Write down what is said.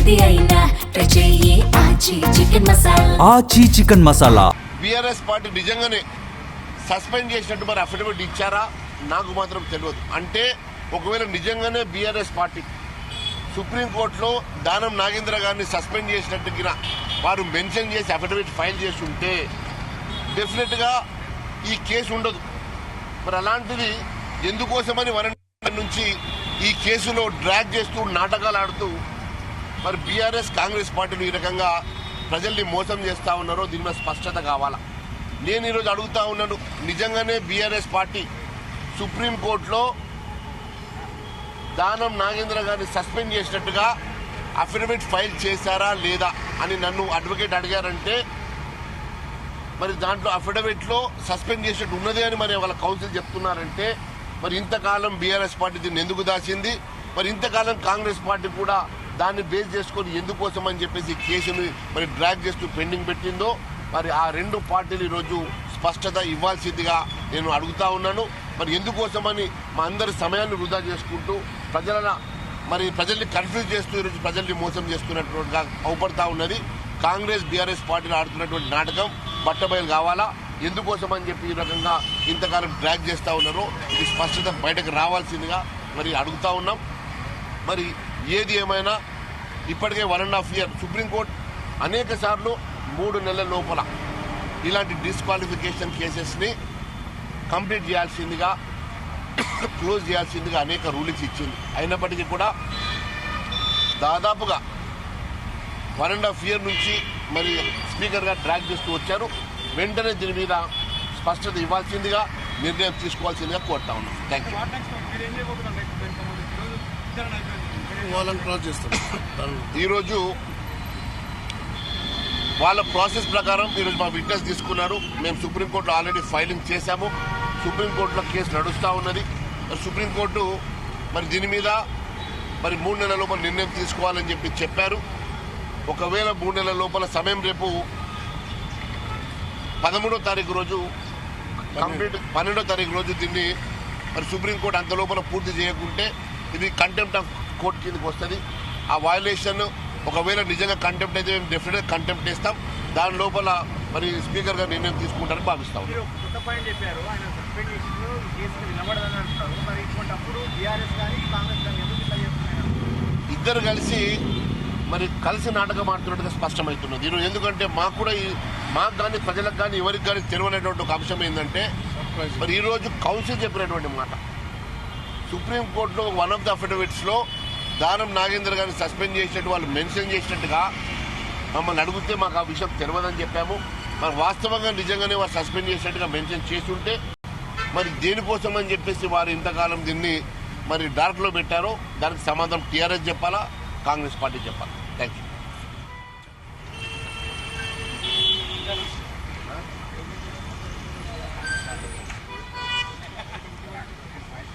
ఏది అయినా ట్రై చెయ్యి ఆచి చికెన్ మసాలా. ఆచి చికెన్ మసాలా. బీఆర్ఎస్ పార్టీ నిజంగానే సస్పెండ్ చేసినట్టు మరి అఫిడవిట్ ఇచ్చారా నాకు మాత్రం తెలియదు. అంటే ఒకవేళ నిజంగానే బీఆర్ఎస్ పార్టీ సుప్రీంకోర్టులో దానం నాగేంద్ర గారిని సస్పెండ్ చేసినట్టుగా వారు మెన్షన్ చేసి అఫిడవిట్ ఫైల్ చేసి ఉంటే డెఫినెట్గా ఈ కేసు ఉండదు. మరి అలాంటిది ఎందుకోసమని వరంగల్ నుంచి ఈ కేసులో డ్రాగ్ చేస్తూ నాటకాలు ఆడుతూ మరి బీఆర్ఎస్ కాంగ్రెస్ పార్టీలు ఈ రకంగా ప్రజల్ని మోసం చేస్తూ ఉన్నారో దీని మీద స్పష్టత కావాలా. నేను ఈరోజు అడుగుతా ఉన్నాను, నిజంగానే బీఆర్ఎస్ పార్టీ సుప్రీంకోర్టులో దానం నాగేంద్ర గారిని సస్పెండ్ చేసినట్టుగా అఫిడవిట్ ఫైల్ చేశారా లేదా అని నన్ను అడ్వకేట్ అడిగారంటే మరి దాంట్లో అఫిడవిట్లో సస్పెండ్ చేసినట్టు ఉన్నది అని మరి వాళ్ళ కౌన్సిల్ చెప్తున్నారంటే మరి ఇంతకాలం బీఆర్ఎస్ పార్టీ దీన్ని ఎందుకు దాచింది, మరి ఇంతకాలం కాంగ్రెస్ పార్టీ కూడా దాన్ని బేస్ చేసుకొని ఎందుకోసం అని చెప్పేసి కేసుని మరి డ్రాగ్ చేస్తూ పెండింగ్ పెట్టిందో మరి ఆ రెండు పార్టీలు ఈరోజు స్పష్టత ఇవ్వాల్సిందిగా నేను అడుగుతా ఉన్నాను. మరి ఎందుకోసమని మా అందరి సమయాన్ని వృధా చేసుకుంటూ ప్రజల్ని కన్ఫ్యూజ్ చేస్తూ ఈరోజు ప్రజల్ని మోసం చేస్తున్నట్టుగా అవుపడతా ఉన్నది. కాంగ్రెస్ బీఆర్ఎస్ పార్టీలు ఆడుతున్నటువంటి నాటకం బట్టబయలు కావాలా. ఎందుకోసం అని చెప్పి ఈ రకంగా ఇంతకాలం డ్రాగ్ చేస్తూ ఉన్నారో ఇది స్పష్టత బయటకు రావాల్సిందిగా మరి అడుగుతా ఉన్నాం. మరి ఏది ఏమైనా ఇప్పటికే 1.5 year సుప్రీంకోర్టు అనేక సార్లు 3 నెలల లోపల ఇలాంటి డిస్క్వాలిఫికేషన్ కేసెస్ని కంప్లీట్ చేయాల్సిందిగా క్లోజ్ చేయాల్సిందిగా అనేక రూలింగ్స్ ఇచ్చింది. అయినప్పటికీ కూడా దాదాపుగా 1.5 year నుంచి మరి స్పీకర్గా డ్రాగ్ చేస్తూ వచ్చారు. వెంటనే దీని మీద స్పష్టత ఇవ్వాల్సిందిగా నిర్ణయం తీసుకోవాల్సిందిగా కోరుతా ఉన్నాం. Thank you. ఈరోజు వాళ్ళ ప్రాసెస్ ప్రకారం ఈరోజు మా విట్నెస్ తీసుకున్నారు. మేము సుప్రీంకోర్టులో ఆల్రెడీ ఫైలింగ్ చేశాము. సుప్రీంకోర్టులో కేసు నడుస్తూ ఉన్నది. సుప్రీంకోర్టు మరి దీని మీద మరి 3 నెలల లోపల నిర్ణయం తీసుకోవాలని చెప్పారు. ఒకవేళ 3 నెలల లోపల సమయం రేపు 13వ తారీఖు రోజు కంప్లీట్ 12వ తారీఖు రోజు దీన్ని మరి సుప్రీంకోర్టు అంత లోపల పూర్తి చేయకుంటే ఇది కంటెంప్ట్ ఆఫ్ కోర్టు కిందకి వస్తుంది. ఆ వయలేషన్ ఒకవేళ నిజంగా కంటెంప్ట్ అయితే మేము డెఫినెట్గా కంటెంప్ట్ చేస్తాం. దాని లోపల మరి స్పీకర్ గారు నిర్ణయం తీసుకుంటారని భావిస్తాం. ఇద్దరు కలిసి నాటకం ఆడుతున్నట్టుగా స్పష్టమవుతున్నది ఈరోజు. ఎందుకంటే మాకు కానీ ప్రజలకు కానీ ఎవరికి కానీ తెలియనటువంటి ఒక అంశం ఏంటంటే మరి ఈరోజు కౌన్సిల్ చెప్పినటువంటి మాట సుప్రీంకోర్టులో 1 of the అఫిడవిట్స్లో దానం నాగేంద్ర గారిని సస్పెండ్ చేసినట్టు వాళ్ళు మెన్షన్ చేసినట్టుగా మమ్మల్ని అడిగితే మాకు ఆ విషయం తెలియదని చెప్పాము. మరి వాస్తవంగా నిజంగానే వారు సస్పెండ్ చేసినట్టుగా మెన్షన్ చేసి ఉంటే మరి దేనికోసం అని చెప్పేసి వారు ఇంతకాలం దీన్ని మరి డార్క్లో పెట్టారో దానికి సమాధానం టీఆర్ఎస్ చెప్పాలా, కాంగ్రెస్ పార్టీ చెప్పాలా. Thank you.